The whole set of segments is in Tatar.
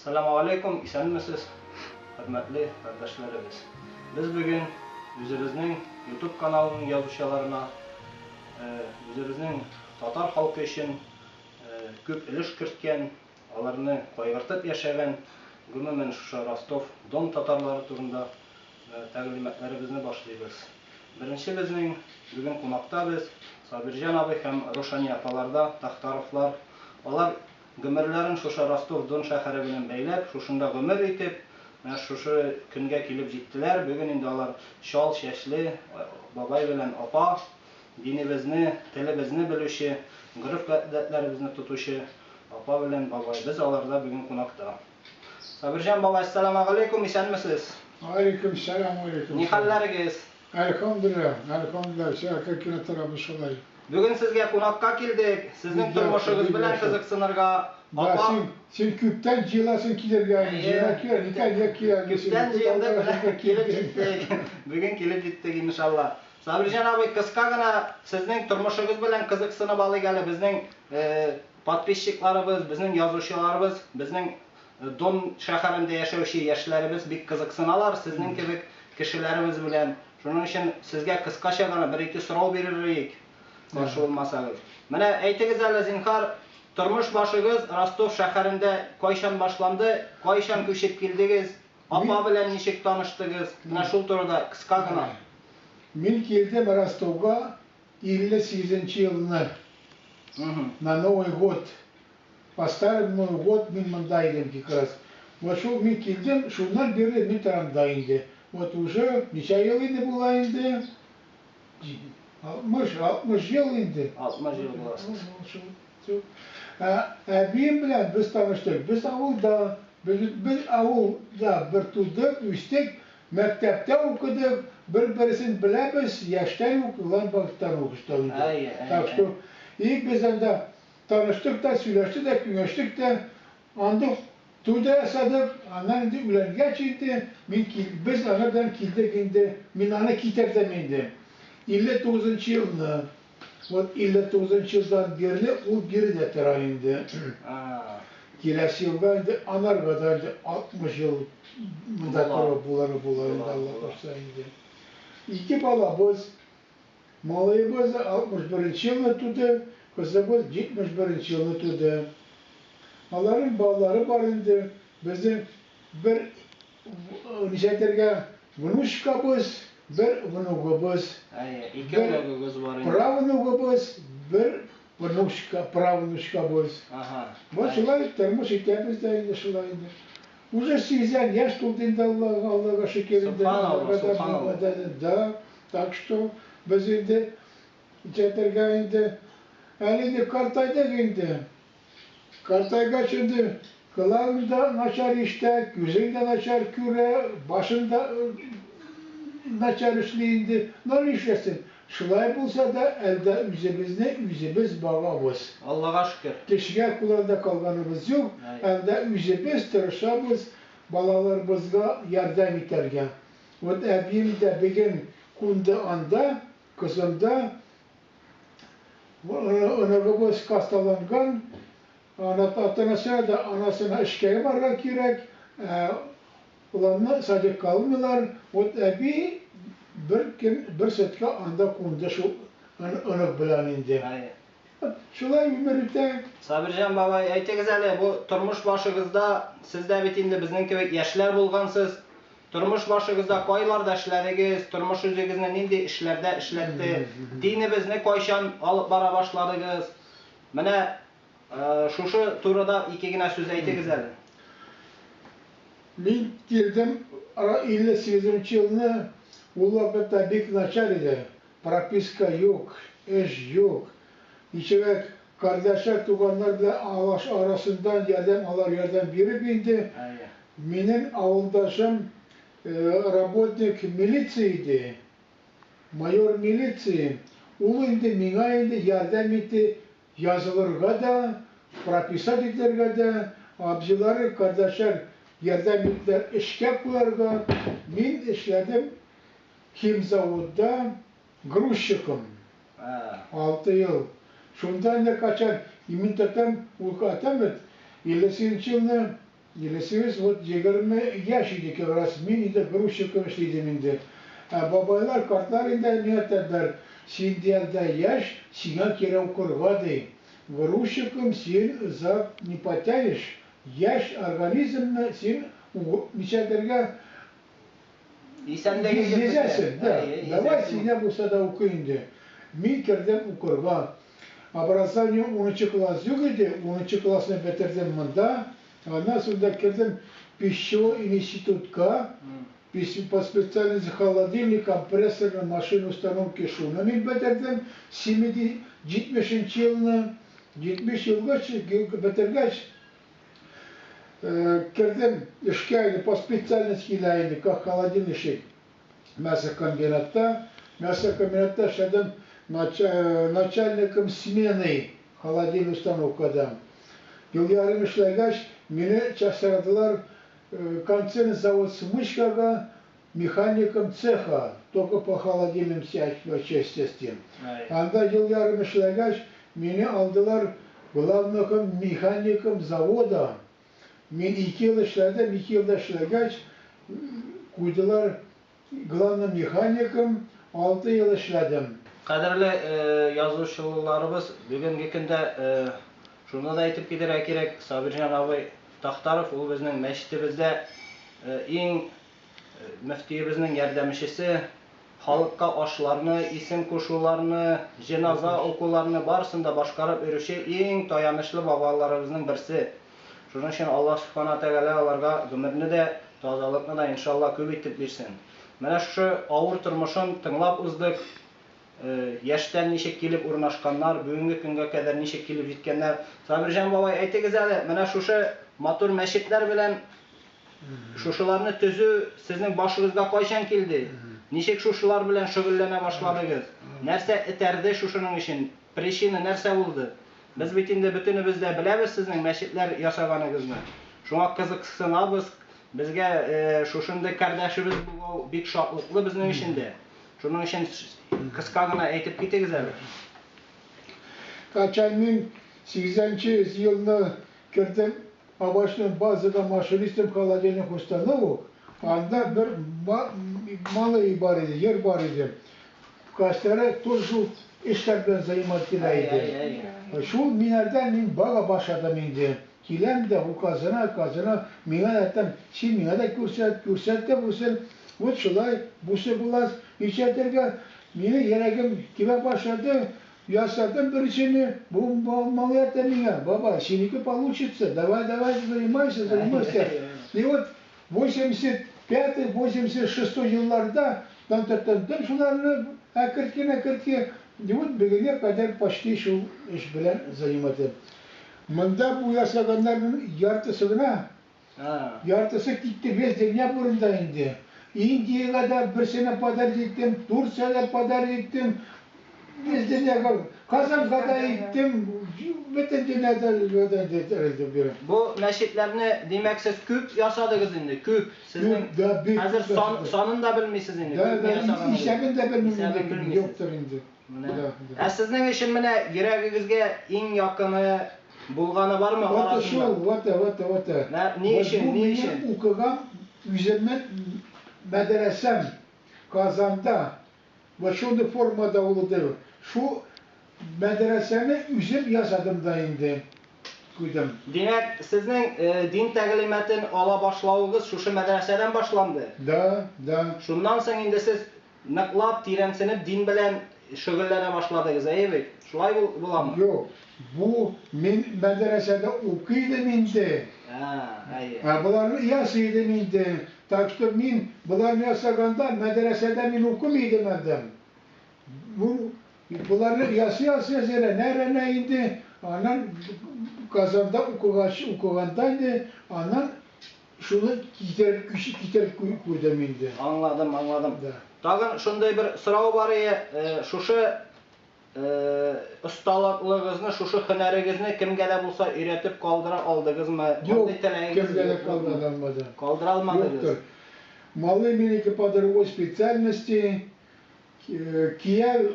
Assalamu alaikum, isenmisiz, hürmetli kardeşlerimiz. Biz bugün özümüzün YouTube kanalının yazışlarına, özümüzün Tatar halkı için köp iliş kirtken, alarını koygartıp yaşayan Gümümen Rostov Don Tatarları turunda təqdimatlarımızı başlayırız. Birinci bizning bugün konakta biz Sabirjan abi hem Roshani apalarda Taxtarovlar, onlar Gümürlerin şuşa Rostov Don şəhəri bilen beylep, şuşunda gümür itip, şuşu künge kilip jittiler. Bugün indi onlar şal şeşli, babay bilen apa, dinimizni, telimizni bilüşü, gırıf gadetlerimizni tutuşu, apa bilen babay. Biz onlarda bugün konakta. Sabirjan babay, assalamu alaikum, isenmisiz? Aleyküm selam, aleyküm. Ni hallarınız? Elhamdülillah, elhamdülillah. Şaka kine tarafı şolay. Bugün sizge konakka kildik. Sizin turmuşunuz bilen kızıksınırga. Apa, sen küpten cilasın kilerge. Cila kiler, nikah kiler. küpten ciyimde bilen kilip jittik. Bugün kilip jittik inşallah. Sabirjan abi, kıska gına sizin turmuşunuz bilen kızıksını balı geli. Bizning patpişçiklarımız, bizning yazışılarımız, bizning Don şəhərində yaşayan yaşlarımız bik kızıksınalar. Sizin gibi kişilerimiz bilen. Şunun için sizge kıskaça gana bir iki soru veririk. Karşı olmasanız. Mene eytiniz ələ zinhar, turmuş başınız Rostov şəhərində koyşan başlandı, koyşan köşüp girdiniz. Apa bilen nişik tanıştınız. Mene şul turda kıska gana. Мен келдім Ростовға 58 yılına. На Новый год. По старому Новый год мен мында едім как раз. Вот шул мен келдім, шулдан бері мен тарамда енді. Вот уже неше yıl енді була енді? 60 yıl енді. 60 yıl bulasınız. Әбиім білән біз таныштық. Біз ауылда bir tulduk, üstek, mektepte okuduk, birisini bilemiz, yaştan okulan baktan okuştuk. Так что, ilk biz de tanıştık da, söyleştik de, güneştik de, andık, tuğda yasadık, anan indi, ülen geçindi, biz anadan kildik indi, min ana kitektem indi. 59. yılında, 59. yıldan beri o geri de tera indi. Kilesi yılda indi, Anarga'da indi, 60 yıl mındatları buları indi, Allah koşsa indi. İki balabız, malayımız 61. yılını tutu, kızımız 71. yılını tutu. Onların bağları var indi, bizim bir nişeterge vunuşkabız, bir vunugabız, bir pravunugabız, bir pravunuşkabız. Bu şulay termos ihtiyacımız da indi şulay indi. Уже 80 yaş tuldu indi Allah'a şükür indi. Da, так что biz indi, nişeterge indi, elinde Kartay'da indi. Kartayga şimdi kılağında naçar işte, gözünde naçar küre, başında naçar işleyindi. Ne işlesin? Şulay bulsa da elde yüzümüz bağımız. Allah'a şükür. Kişiye kulağında kalganımız yok. Elde yüzümüz tırışamız, balalarımızga yardım ederken. O abim de bir gün kundu anda, kızımda, onarımız hastalangan, Anasına da anasına işkeye varlar kirek, olanlar sadece kalmıyorlar. O abi bir setka anda kundu şu onu bilen indi. Şulay ümürde. Sabirjan baba, eytiniz ələ, bu turmuş başınızda siz de bitinde bizden gibi yaşlar bulgansız. Turmuş başınızda koylarda işlədiniz, turmuş üzerinizden indi işlerde işletti. Dinimizni koyşan alıp bara başladınız. Mene şuşu turada iki güne söz eytiniz ələ. Ben geldim 58. yılına, o vakıtta bek naçar idi. Propiska yok, eş yok. İçerek kardeşler, tuğanlar bile arasından yardım biri bindi. Benim avuldaşım работник milisiydi. Mayor milisi. O indi, mina indi, yardım etti. Yazılırga da, propisat etlerge de, abzileri, kardeşler yardım ettiler, işke koyarga. Ben işledim Kimzavod'da gruzчиком 6 yıl. Şundan da kaçar, imin tatam, ulka atamet, 58 yılına Елесimiz вот 20 yaş idik evras min de грузчиком işliydim indi. Babaylar kartlar indi niyetler синдиалда yaş сига кире укурвады. Грузчиком син за не потянешь. Yaş организмны син ничегерге gezersin. Давай сине bulsa da oku indi. Min kirdim ukurva. Образование 10 класс yok idi. 10 классını bitirdim bunda. Ondan sonra girdim пищевой институтка. По специальности холодильник, компрессорная машина установки шуна. Мен bitirdim. 70 yılını 70 yılga bitirgeç girdim işe по специальности ilaydı. Как холодильник мясокомбинатта. Мясокомбинатта şadım начальником смены холодильной установкада. Yıl yarım işlergeç beni çağırdılar концерн завод Смычкага механиком цеха, только по холодильным частям. Анда yıl yarım işlergeç beni aldılar главным механиком завода. Men 2 yıl işlerdim, 2 yılda işlergeç koydular главным mexanikim 6 yıl işledim. Qadrli yazuvchilarimiz bugungi kunda shuni da aytib ketira kerak, Sabirjon abi Taxtarov u bizning masjidimizda eng muftiyimizning yordamchisi, xalqqa oshlarni, isim qo'shuvlarni, janoza o'quvlarini barisida boshqarib yurishi eng tayanishli bobolarimizning birisi. Shuning uchun Alloh subhanahu taolo ularga umrni de, tozalikni de inshaalloh ko'paytirib bersin. Mana shu og'ir turmushni tinglab uzdik. Yaştan nişek kelib o'rnashganlar, bugungi kunga kadar nişek kelib yetganlar. Sabirjon bobay aytыңыз әле, mana shusha motor masjidlar bilan shushalarni tuzu sizning boshingizga qachon keldi? Nişek shushalar bilan shug'ullana boshladingiz? Narsa itardi shushaning uchun? Prishina narsa bo'ldi? Biz bitinda butunimizda bilamiz sizning masjidlar yasaganingizni. Shunga qiziqsanamiz, bizga shushunda kardashimiz bu bek shodlikli bizning uchunda. Shuning uchun qisqagina aytib ketіңіз әле. Kaçan 80 yılını girdim. Abaş'ın bazıda maşinistim холодильник установок. Anda bir malı ibariydi, yer var idi. Kastara тоже işlerden zayımatıylaydı. Şu minerden min baga başladım indi. Kilem de o kazana mine ettim. Şimdi mine de kürsette bulsun. Bu şulay, bu sebulas, içeride mine yeregim kime başladı. Ясадым birisini, bu малый меня, баба, синики получится, давай, занимайся. И вот 85-86 yıllarda ben şunlarını akırki, и вот bugüne kadar почти şu iş bilen zayımadım. Mında bu yasaganların yartısı gitti, biz dünya burunda indi. İndiye kadar bir sene kadar gittim, 4 sene kadar gittim. Biz dünyaya Kazan'da gittim, bütün dünyada öğrendim. Bu meşitlerini demek siz küp yasadınız indi, küp. Sizin hazır sonunu da bilmiyorsunuz indi. İşlemin de bilmiyorum, yoktur indi. Sizin için mine yüreğinizge en yakını bulganı var mı? Vata şu. Ne işin? Bu benim okuğum üzerine medresem Kazan'da ve şu formada oldu. Şu medresemi üzüm yasadım da indi. Koydum. Demek sizin din təqlimatını ala başlağınız şu medreseden başlandı. Da. Şundan sonra indi siz nıqlab, tirensinib din bilen şug'ullana başladınız, evet. Şulay bulamı? Yok. Bu men medresede okuyordum indi. Bularını yasaydım indi. Tak что men bularını yasaganda medresede men okumaydым edim. Bunları yasa nereye indi? Anan Kazan'da okugandaydı. Anan şunu gider koydum indi. Anladım. Tagın şunday bir soru var ya, şuşu ustalıklığınızı, şuşu hünərinizini kimge de bulsa öğretip kaldıra aldınız mı? Yok, kimge de kaldırılmadı. Kaldıra almadınız. Yoktur. Малые меники по другой специальности, Киев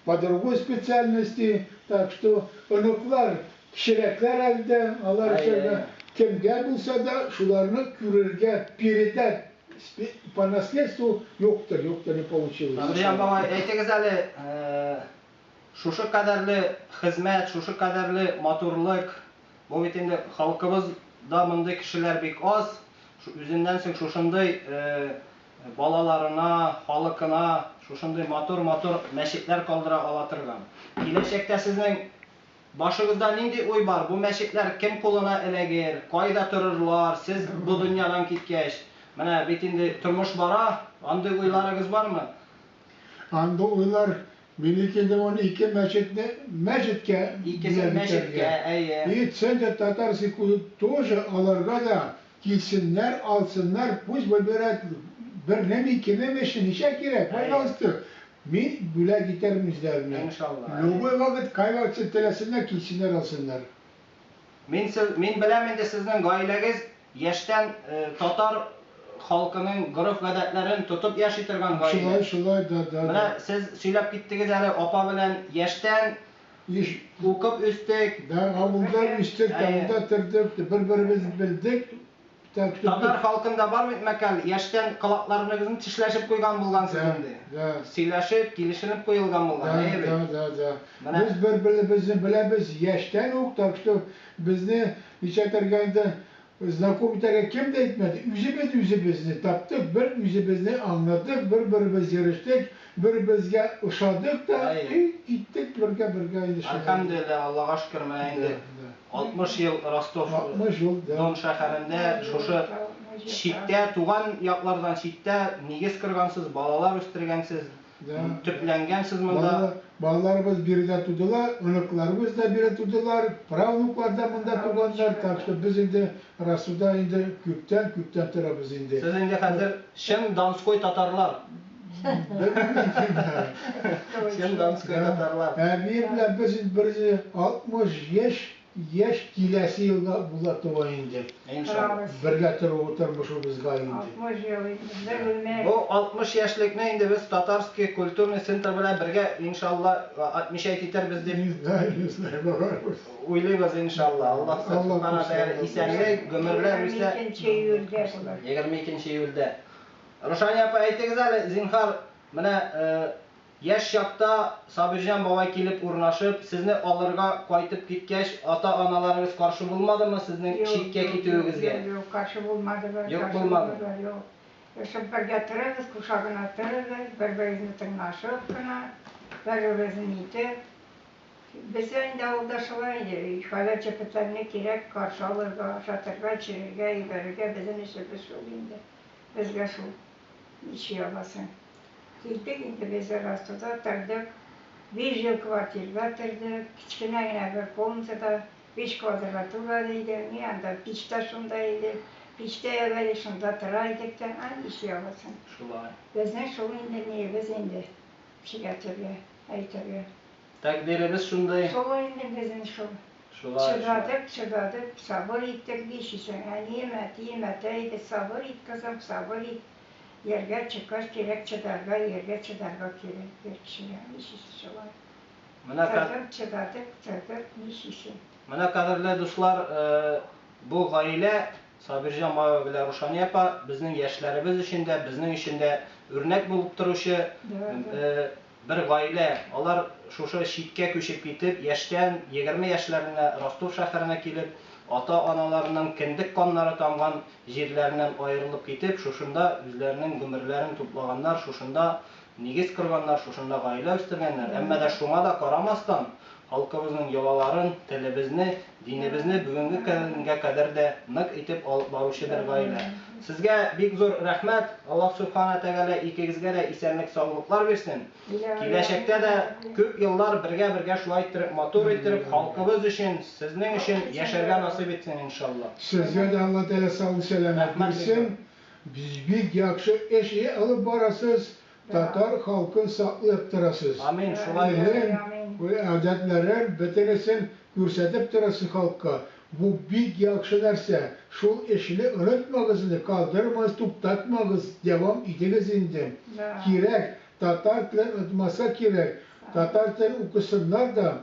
по другой специальности, так что онуклар, кişirekler elde, onlar içeride kimge bulsa da şularını kürürge, piride, по наследству yoktur, ne получилось. Sabirjan baba, aytыңыз әле, шушы кадәрле хезмәт, шушы кадәрле матурлык, бу бит инде халкыбызда мондый кешеләр бик аз, үзеннән соң шушындый балаларына, халкына, шушындый матур-матур мәчетләр калдыра ала торган. Киләчәктә сезнең башыгызда нинди уй бар? Бу мәчетләр кем кулына эләгер? Кайда торырлар? Сез бу дөньядан киткәч, менә бит инде тормыш бара, андый уйларыгыз бармы? Anda oylar Melike'de onu iki meçitke İkisi meşitke, әйе. И центр татарский тоже аларга da gitsinler, alsınlar, pусть выбирают bir ne mi kime meşin işe gerek, paylaştı. Min güle giderim üzerine. İnşallah. Любой vakit kayvaksın telesinler, gitsinler alsınlar. Min беләм инде сезнең гаиләгез яшьтән татар халкының гореф гадәтләрен тотып яши торган гаилә. Şulay da. Менә сез сөйләп киттегез әле апа белән яшьтән укып үстек. Da avulda üsttük, avulda tırdık, birbirimizi bildik. Татар халкында бар бит мәкаль, яшьтән кылакларыгызны тишләшеп куйган булгансыз инде. Сөйләшеп, килешенеп куелган булган, әйе бит? Biz birbirimizni bilamiz, yaştan ok, так что bizni içertergende знакомителя kim de etmedi. Üzümüzni taptık, üzümüzni anladık, birbirimiz yarıştık, birbirimizge uşadık da gittik birge inşallah. Elhamdülillah, Allah'a şükür менә инде 60 ел Ростов Дон шәһәрендә шушы читтә, туган яклардан читтә нигез кыргансыз, балалар үстергәнсез, төпләнгәнсез монда. Балаларımız birde tutular, ınıklarımız da birde tutular, pravnuklar da bunda tutanlar, tak что biz indi Rasuda indi küpten tarafız indi. Siz indi hazır şın Donskoy tatarlar. Şın Donskoy tatarlar. Birbirler biz birisi 60 yaş kilesi yılda bulatuva indi. İnşallah. Birge oturmuşumuzga indi. 60 yıl indi. Bu 60 yaşlıkны indi biz Tatarski Kulturniy Center белән бергә иншалла 60 итәр без дип уйлыйбыз иншалла. Аллаһ Субхана тәгалә исәнлек, гомерләр үсә. 22 июльдә. Рушания апа, әйтегез әле, зинһар, менә яшь чакта Сабирҗан бабай килеп урнашып, сезне алырга кайтып киткәч, ата-аналарыгыз каршы булмадымы сезнең читкә китүегезгә? Yok, karşı bulmadılar. Yok, bulmadı. Yok. Yaşıp birge tırırız, kuşağına tırırız, birbirimizni tırnaşıp kına, birbirimizni itip. Biz de avdaşılaydı, ifade çepetlerine kirek karşı alırga, şatırga, çirirge, iberge, bizim işimiz şu indi. Bizge şu işi yapasın. Gittik indi bize Rasta'da tırdık. 1 yıl kvartirde tırdık, kiçkine bir komşuda 5 kvadraturdaydı, yanında piçte şundaydı. Piçte evveli şunda tıraydık da aynı işi yapasın. Şulay. Bizden şu indi niye biz indi şey getiriyor, aytırıyor. Təqdirimiz şunday. Şu indi bizim şu. Şulay. Çıdadık, sabır ettik bir işin. Yani yemet eydi, sabır et kızım, sabır et. Yerge çıkar gerek çıdarga, yerge çıdarga gerek bir kişiye, işisi şu var. Çıdadık, işisi. Менә кадерле дуслар, бу гаилә Сабирҗан бабай белән Рушания апа безнең яшьләребез өчен дә, безнең өчен дә үрнәк булып торучы бер гаилә. Алар шушы читкә күчеп китеп, яшьтән 20 яшьләренә Ростов шәһәренә килеп, ата-аналарының киндек каннары тамган җирләреннән аерылып китеп, шушында үзләренең гомерләрен туплаганнар, шушында нигез кырганнар, шушында гаилә үстергәннәр. Әмма дә шуңа да карамастан, халкыбызның йолаларын, телебезне, динебезне бүгенге көнгә кадәр дә нык итеп алып баручы бер гаилә. Сезгә бик зур рәхмәт. Аллаһ Субхана тәгалә икегезгә дә исәнлек, саулыклар бирсен. Киләчәктә дә күп еллар бергә шулай иттереп, матур иттереп, халкыбыз өчен, сезнең өчен яшәргә насыйп итсен иншалла. Sizge de Allah Teala sağlık selamet versin. Biz bir yakşı eşeği alıp barasız, Tatar halkın saklayıp durasız. Amin. Şulay. Bu adetleri beteresin, görsetip durasız halka. Bu bir yakşı derse, şu eşini unutmağızını kaldırmaz, tuptatmağız, devam ediniz indim. Kirek, Tatar tilen unutmasa kirek. Tatar tilen okusunlar da,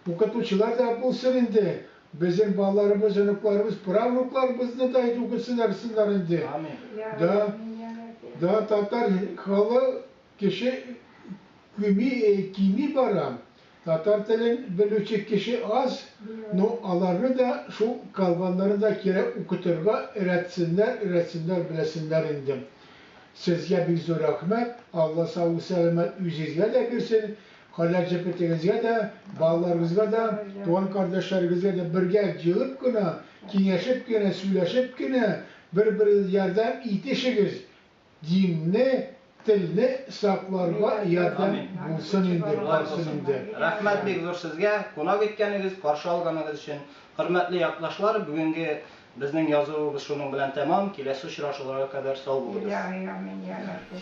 bu katuçular da bulsun indi. bizim ballarımız, önüklerimiz, pravnuklarımızda da okusunlar indi. Amin. Ya Da- Rabbi, ya Rabbi. Da Tatar halı kişi kimi baram. Tatar telin bölüçük kişi az. No alarını da şu kalganları da kere okuturga öğretsinler bilesinler indim. Sizge bir zor rahmet. Allah sağ selamet yüzünüze de girsin. Hala cephetinizge de, bağlarınızga da, doğan kardeşlerinizge de birge cığıp gına, kineşip gına, söyleşip gına, bir yerden itişiniz. Dinni, tilni saklarga yardım bulsun indi, barsın indi. Rahmat bek zor sizge, konak etkeniz, karşı alganınız için. Hürmetli yaklaşlar, bugünkü bizning yozuvimiz şunun bilan tamam. Kelesi uchrashuvlarga qadar sog' bo'linglar. İlahi amin ya Rabbi.